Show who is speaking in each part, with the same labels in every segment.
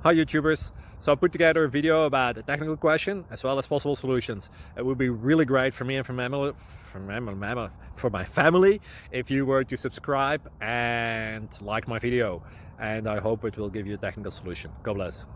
Speaker 1: Hi YouTubers! So I put together a video about a technical question as well as possible solutions. It would be really great for me and for my family if you were to subscribe and like my video, and I hope it will give you a technical solution. God bless.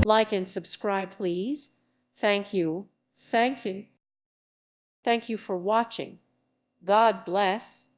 Speaker 2: Like and subscribe, please. Thank you. Thank you. Thank you for watching. God bless.